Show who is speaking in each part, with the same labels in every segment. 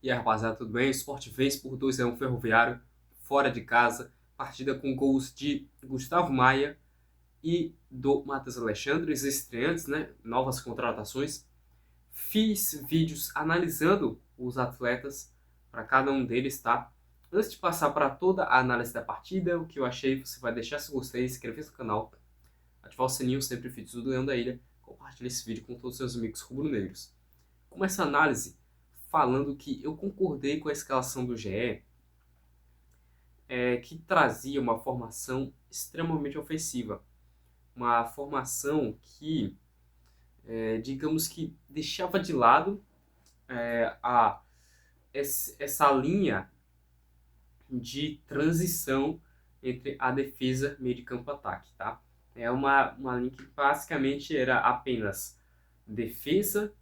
Speaker 1: E aí, rapaziada, tudo bem? O Sport vence por 2-1 Ferroviário, fora de casa. Partida com gols de Gustavo Maia e do Matheus Alexandre, os estreantes, né? Novas contratações. Fiz vídeos analisando os atletas para cada um deles, tá? Antes de passar para toda a análise da partida, o que eu achei, você vai deixar seu gostei, se inscrever no canal, ativar o sininho, sempre vídeos do Leão da Ilha, compartilhe esse vídeo com todos os seus amigos rubro-negros. Começa a análise falando que eu concordei com a escalação do GE, que trazia uma formação extremamente ofensiva. Uma formação que, digamos que, deixava de lado essa linha de transição entre a defesa, meio de campo e ataque, tá? É uma linha que basicamente era apenas defesa,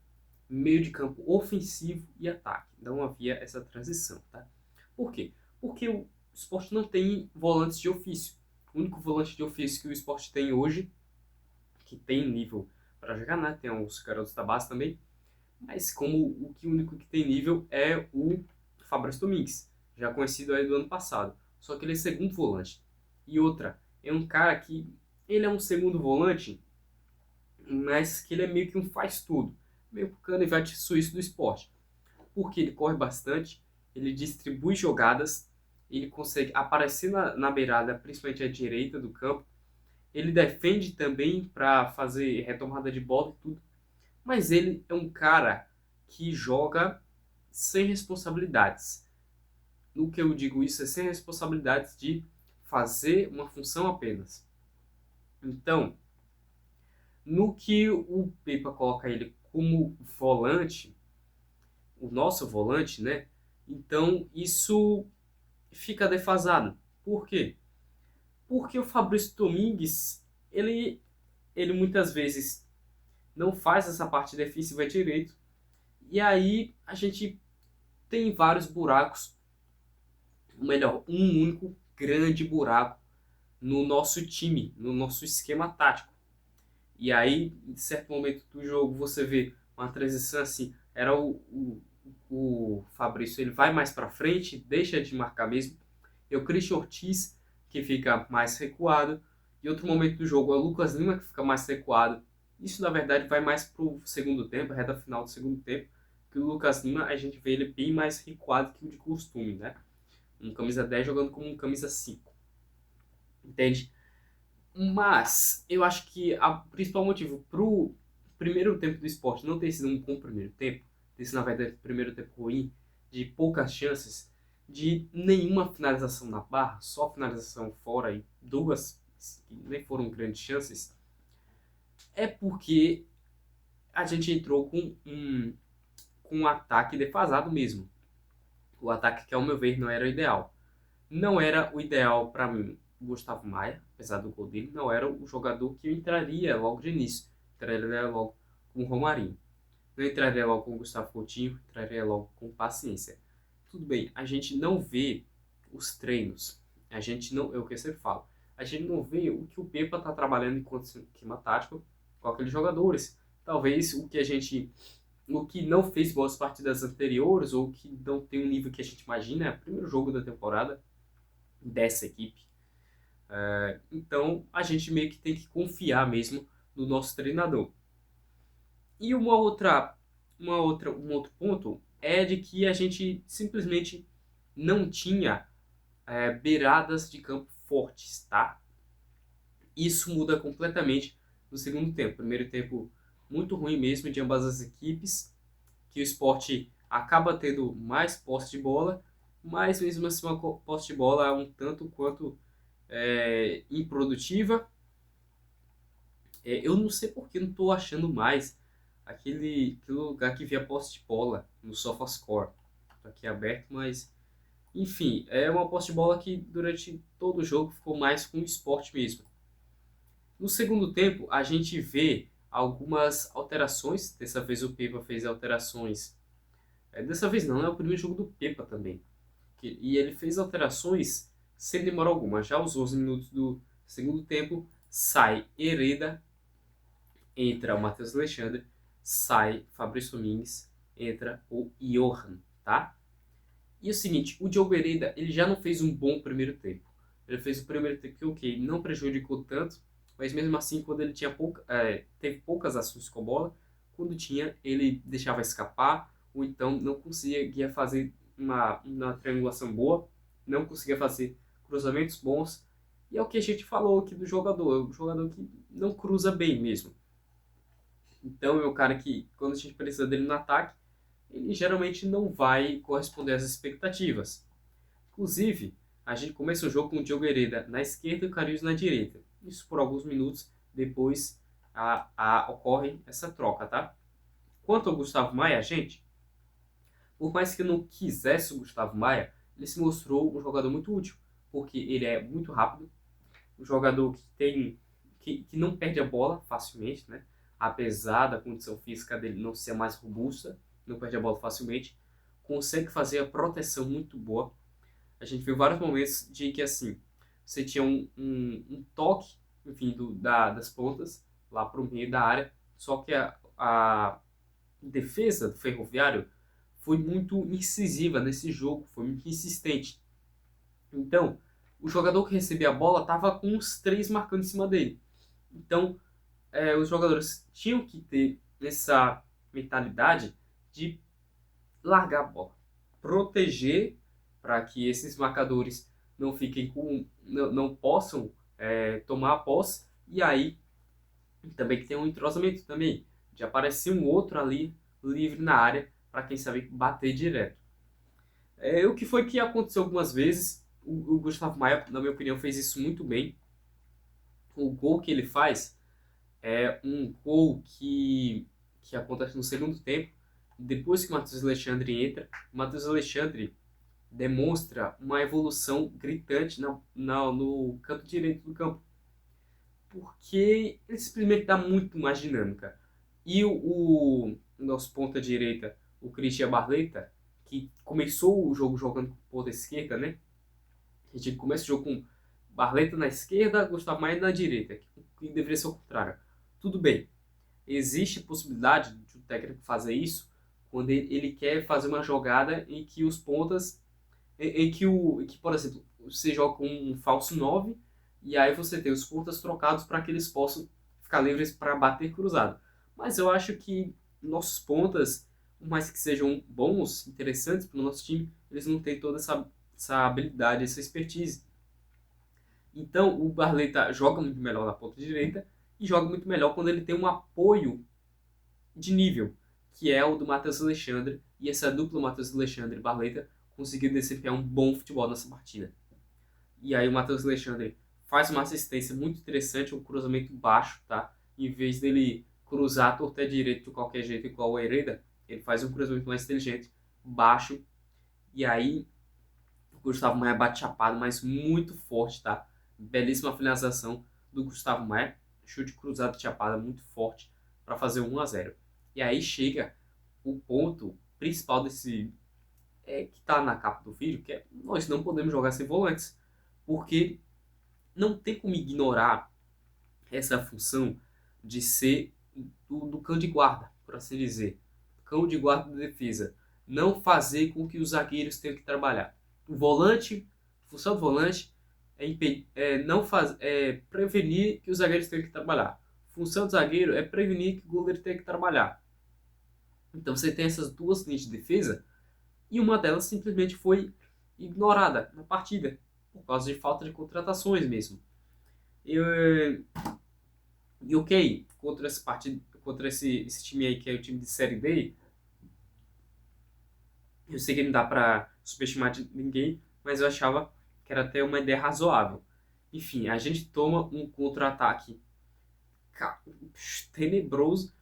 Speaker 1: meio de campo ofensivo e ataque. Não havia essa transição, tá? Por quê? Porque o Sport não tem volantes de ofício. O único volante de ofício que o Sport tem hoje, que tem nível para jogar, né? Tem os garotos da base também, mas como o único que tem nível é o Fabrício Domingues, já conhecido aí do ano passado. Só que ele é segundo volante. E outra, é um cara que ele é um segundo volante, mas que ele é meio que um faz tudo, meio que o canivete suíço do esporte, porque ele corre bastante, ele distribui jogadas, ele consegue aparecer na beirada, principalmente à direita do campo, ele defende também para fazer retomada de bola e tudo, mas ele é um cara que joga sem responsabilidades. No que eu digo isso é sem responsabilidades de fazer uma função apenas. Então, no que o Pepa coloca ele como volante, o nosso volante, né? Então isso fica defasado. Por quê? Porque o Fabrício Domingues, ele muitas vezes não faz essa parte defensiva direito. E aí a gente tem vários buracos, ou melhor, um único grande buraco no nosso time, no nosso esquema tático. E aí, em certo momento do jogo, você vê uma transição assim, era o Fabrício, ele vai mais para frente, deixa de marcar mesmo, e o Christian Ortiz, que fica mais recuado, e outro momento do jogo é o Lucas Lima, que fica mais recuado. Isso, na verdade, vai mais pro segundo tempo, a reta final do segundo tempo, que o Lucas Lima, a gente vê ele bem mais recuado que o de costume, né? Um camisa 10 jogando como um camisa 5, entende? Mas eu acho que o principal motivo pro primeiro tempo do esporte não ter sido um bom primeiro tempo, ter sido na verdade um primeiro tempo ruim, de poucas chances, de nenhuma finalização na barra, só finalização fora e duas que nem foram grandes chances, é porque a gente entrou com um ataque defasado mesmo. O ataque que, ao meu ver, não era o ideal. Não era o ideal para mim. O Gustavo Maia, apesar do gol dele, não era o jogador que eu entraria logo de início. Entraria logo com o Romarinho. Não entraria logo com o Gustavo Coutinho, entraria logo com paciência. Tudo bem, a gente não vê os treinos. A gente não, é o que eu sempre falo. A gente não vê o que o Pepa está trabalhando enquanto esquema tático com aqueles jogadores. Talvez o que não fez boas partidas anteriores ou que não tem o nível que a gente imagina, é o primeiro jogo da temporada dessa equipe. Então a gente meio que tem que confiar mesmo no nosso treinador. E um outro ponto é de que a gente simplesmente não tinha beiradas de campo fortes, tá? Isso muda completamente no segundo tempo. Primeiro tempo muito ruim mesmo de ambas as equipes, que o Sport acaba tendo mais posse de bola, mas mesmo assim uma posse de bola é um tanto quanto improdutiva. Eu não sei porque não estou achando mais aquele lugar que via posse de bola no SofaScore. Estou aqui aberto, mas enfim, é uma posse de bola que durante todo o jogo ficou mais com o Sport mesmo. No segundo tempo, a gente vê algumas alterações. Dessa vez o Pepa fez alterações. Dessa vez não, é o primeiro jogo do Pepa também. E ele fez alterações sem demora alguma. Já aos 11 minutos do segundo tempo, sai Hereda, entra o Matheus Alexandre, sai Fabrício Domingues, entra o Johan, tá? E o seguinte, o Diogo Hereda, ele já não fez um bom primeiro tempo. Ele fez o primeiro tempo que, ok, não prejudicou tanto, mas mesmo assim, quando ele tinha teve poucas ações com a bola, quando tinha, ele deixava escapar, ou então não conseguia fazer uma triangulação boa, não conseguia fazer cruzamentos bons. E é o que a gente falou aqui do jogador, é um jogador que não cruza bem mesmo. Então é o cara que, quando a gente precisa dele no ataque, ele geralmente não vai corresponder às expectativas. Inclusive, a gente começa o jogo com o Diogo Hereda na esquerda e o Karius na direita. Isso por alguns minutos, depois ocorre essa troca, tá? Quanto ao Gustavo Maia, gente, por mais que eu não quisesse o Gustavo Maia, ele se mostrou um jogador muito útil, porque ele é muito rápido, um jogador que não perde a bola facilmente, né? Apesar da condição física dele não ser mais robusta, não perde a bola facilmente, consegue fazer a proteção muito boa. A gente viu vários momentos de que, assim, você tinha um toque, enfim, das pontas, lá para o meio da área, só que a defesa do Ferroviário foi muito incisiva nesse jogo, foi muito insistente. Então, o jogador que recebia a bola estava com os três marcando em cima dele. Então, os jogadores tinham que ter essa mentalidade de largar a bola, proteger para que esses marcadores não fiquem não possam tomar a posse, e aí também que tem um entrosamento também, de aparecer um outro ali livre na área para quem sabe bater direto. O que foi que aconteceu algumas vezes, o Gustavo Maia, na minha opinião, fez isso muito bem. O gol que ele faz é um gol que acontece no segundo tempo, depois que o Matheus Alexandre entra. O Matheus Alexandre demonstra uma evolução gritante no canto direito do campo, porque ele simplesmente dá muito mais dinâmica. E o nosso ponta direita, o Christian Barleta, que começou o jogo jogando com ponta esquerda, né? A gente começa o jogo com Barleta na esquerda, Gustavo Maia na direita, que deveria ser o contrário. Tudo bem, existe possibilidade de o técnico fazer isso quando ele quer fazer uma jogada em que os pontas, por exemplo, você joga com um falso 9 e aí você tem os pontas trocados para que eles possam ficar livres para bater cruzado. Mas eu acho que nossos pontas, por mais que sejam bons, interessantes para o nosso time, eles não têm toda essa habilidade, essa expertise. Então o Barleta joga muito melhor na ponta direita e joga muito melhor quando ele tem um apoio de nível, que é o do Matheus Alexandre, e essa dupla Matheus Alexandre e Barleta conseguiu desempenhar um bom futebol nessa partida. E aí o Matheus Alexandre faz uma assistência muito interessante, um cruzamento baixo, tá? Em vez dele cruzar a torta direito de qualquer jeito igual o Hereda, ele faz um cruzamento mais inteligente, baixo, e aí o Gustavo Maia bate chapado, mas muito forte, tá? Belíssima finalização do Gustavo Maia, chute cruzado de chapada muito forte para fazer 1-0. E aí chega o ponto principal desse que está na capa do vídeo, que é nós não podemos jogar sem volantes, porque não tem como ignorar essa função de ser do cão de guarda, por assim dizer, cão de guarda da defesa, não fazer com que os zagueiros tenham que trabalhar. O volante, a função do volante é prevenir que os zagueiros tenham que trabalhar. A função do zagueiro é prevenir que o goleiro tenha que trabalhar. Então você tem essas duas linhas de defesa e uma delas simplesmente foi ignorada na partida por causa de falta de contratações mesmo. E ok, contra esse partido, contra esse time aí que é o time de Série D, eu sei que não dá pra subestimar de ninguém, mas eu achava que era até uma ideia razoável. Enfim, a gente toma um contra-ataque tenebroso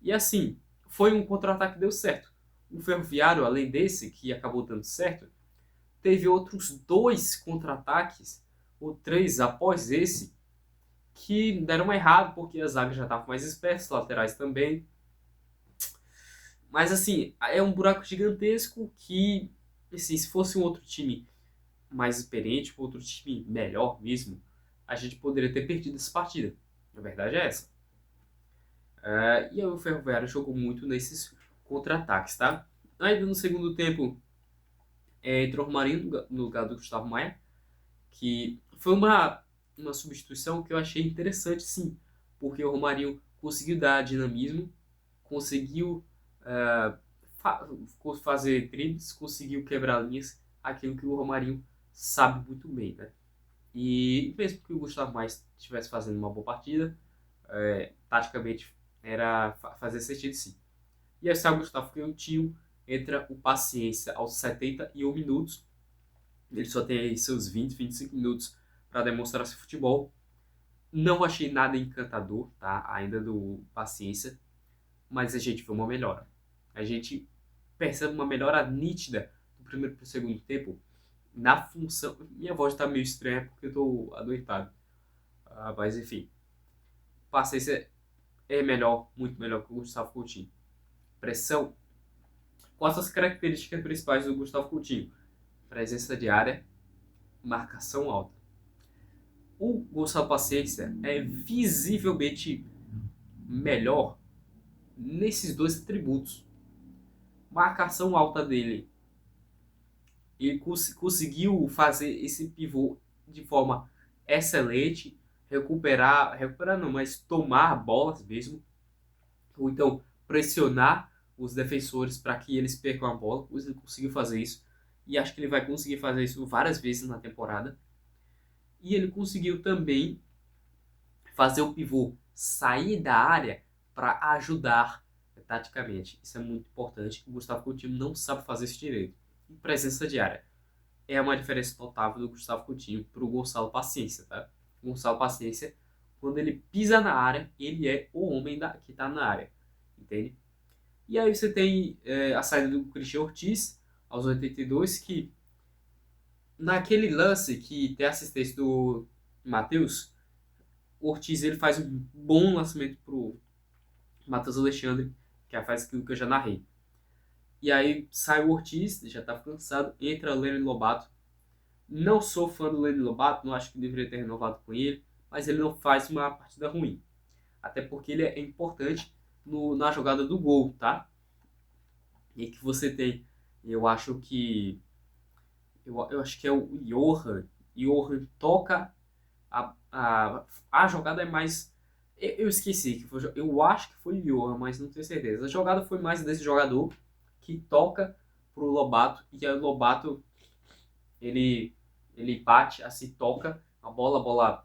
Speaker 1: e assim, foi um contra-ataque que deu certo. O Ferroviário, além desse, que acabou dando certo, teve outros 2 contra-ataques, ou 3 após esse, que deram errado, porque a zaga já estava mais esperta, os laterais também. Mas assim, é um buraco gigantesco que, assim, se fosse um outro time mais experiente, outro time melhor mesmo, a gente poderia ter perdido essa partida. A verdade é essa. E aí o Ferroviário jogou muito nesses contra-ataques, tá? Ainda no segundo tempo, Entrou o Romarinho no lugar do Gustavo Maia, que foi uma substituição que eu achei interessante, sim, porque o Romarinho conseguiu dar dinamismo, conseguiu ah, fa- fazer dribles, conseguiu quebrar linhas, aquilo que o Romarinho sabe muito bem, né? E mesmo que o Gustavo Maia estivesse fazendo uma boa partida, taticamente era fazer sentido, sim. E aí sai o Gustavo Coutinho, entra o Paciência aos 71 minutos. Ele só tem aí seus 20, 25 minutos para demonstrar seu futebol. Não achei nada encantador, tá? Ainda do Paciência, mas a gente vê uma melhora. A gente percebe uma melhora nítida do primeiro para o segundo tempo na função. Minha voz está meio estranha porque eu estou adoentado. Mas enfim, Paciência é melhor, muito melhor que o Gustavo Coutinho. Pressão. Quais as características principais do Gustavo Coutinho? Presença de área, marcação alta. O Gustavo Paciência é visivelmente melhor nesses dois atributos. Marcação alta dele, ele conseguiu fazer esse pivô de forma excelente, recuperar não, mas tomar bolas mesmo, ou então pressionar os defensores para que eles percam a bola. Ele conseguiu fazer isso e acho que ele vai conseguir fazer isso várias vezes na temporada. E ele conseguiu também fazer o pivô sair da área para ajudar taticamente. Isso é muito importante. O Gustavo Coutinho não sabe fazer isso direito. E presença de área é uma diferença notável do Gustavo Coutinho para o Gonçalo Paciência, tá? O Gonçalo Paciência, quando ele pisa na área, ele é o homem que está na área, entende? E aí você tem a saída do Christian Ortiz aos 82, que naquele lance que tem assistência do Matheus, o Ortiz ele faz um bom lançamento pro Matheus Alexandre, que faz aquilo que eu já narrei. E aí sai o Ortiz, já tá cansado, entra o Lene Lobato. Não sou fã do Lene Lobato, não acho que deveria ter renovado com ele, mas ele não faz uma partida ruim. Até porque ele é importante na jogada do gol, tá? E que você tem, eu acho que eu acho que é o Johan. Johan toca a jogada é mais. Eu esqueci que foi. Eu acho que foi o Johan, mas não tenho certeza. A jogada foi mais desse jogador que toca pro Lobato e aí o Lobato ele bate, assim toca a bola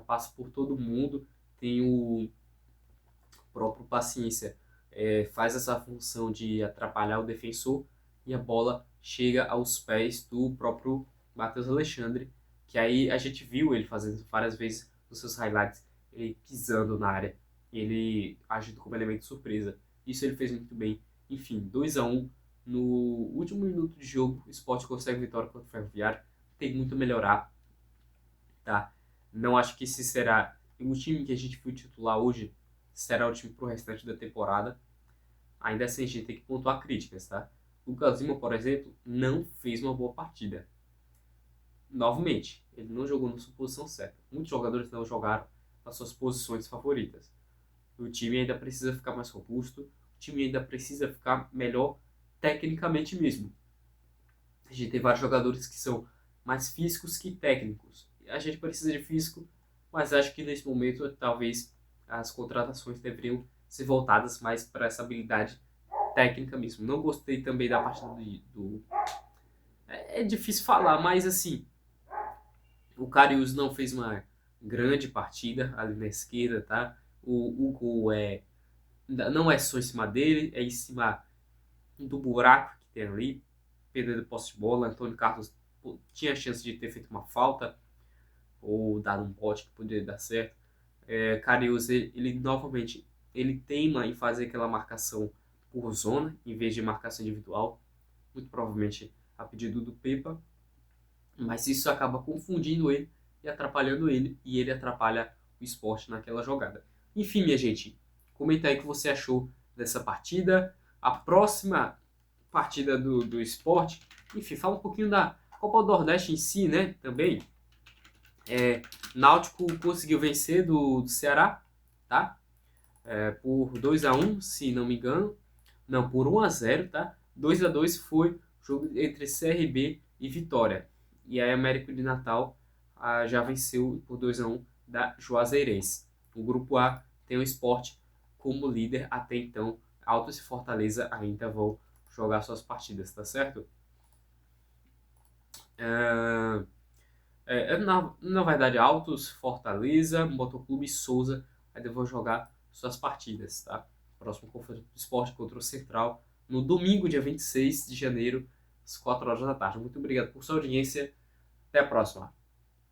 Speaker 1: passa por todo mundo. Tem o próprio Paciência faz essa função de atrapalhar o defensor e a bola chega aos pés do próprio Matheus Alexandre, que aí a gente viu ele fazendo várias vezes nos seus highlights, ele pisando na área, ele agindo como elemento surpresa. Isso ele fez muito bem. Enfim, 2-1 no último minuto de jogo, o Sport consegue vitória contra o Ferroviário, tem muito a melhorar, tá? Não acho que esse será o time que a gente viu titular hoje será o time pro restante da temporada. Ainda assim, a gente tem que pontuar críticas, tá? Lucas Lima, por exemplo, não fez uma boa partida. Novamente, ele não jogou na sua posição certa. Muitos jogadores não jogaram nas suas posições favoritas. O time ainda precisa ficar mais robusto, o time ainda precisa ficar melhor tecnicamente mesmo. A gente tem vários jogadores que são mais físicos que técnicos. A gente precisa de físico, mas acho que nesse momento talvez as contratações deveriam ser voltadas mais para essa habilidade técnica mesmo. Não gostei também da partida do. É difícil falar, mas assim, o Karius não fez uma grande partida ali na esquerda, tá? O gol não é só em cima dele, é em cima do buraco que tem ali, perdendo posse de bola. Antônio Carlos tinha chance de ter feito uma falta ou dado um bote que poderia dar certo. Karius, ele novamente ele teima em fazer aquela marcação por zona em vez de marcação individual, muito provavelmente a pedido do Pepa, mas isso acaba confundindo ele e atrapalhando ele, e ele atrapalha o Sport naquela jogada. Enfim, minha gente, comenta aí o que você achou dessa partida. A próxima partida do Sport, enfim, fala um pouquinho da Copa do Nordeste em si, né, também. Náutico conseguiu vencer do Ceará, tá? Por 2-1, se não me engano. Não, por 1-0, tá? 2-2 foi jogo entre CRB e Vitória. E aí América de Natal já venceu por 2-1 da Juazeirense. O grupo A tem o Sport como líder até então. Altos e Fortaleza ainda vão jogar suas partidas, tá certo? Na verdade, Altos, Fortaleza, Motoclube e Souza ainda vão jogar suas partidas, tá? Próximo confronto do Sport contra o Central no domingo, dia 26 de janeiro, às 4 horas da tarde. Muito obrigado por sua audiência. Até a próxima.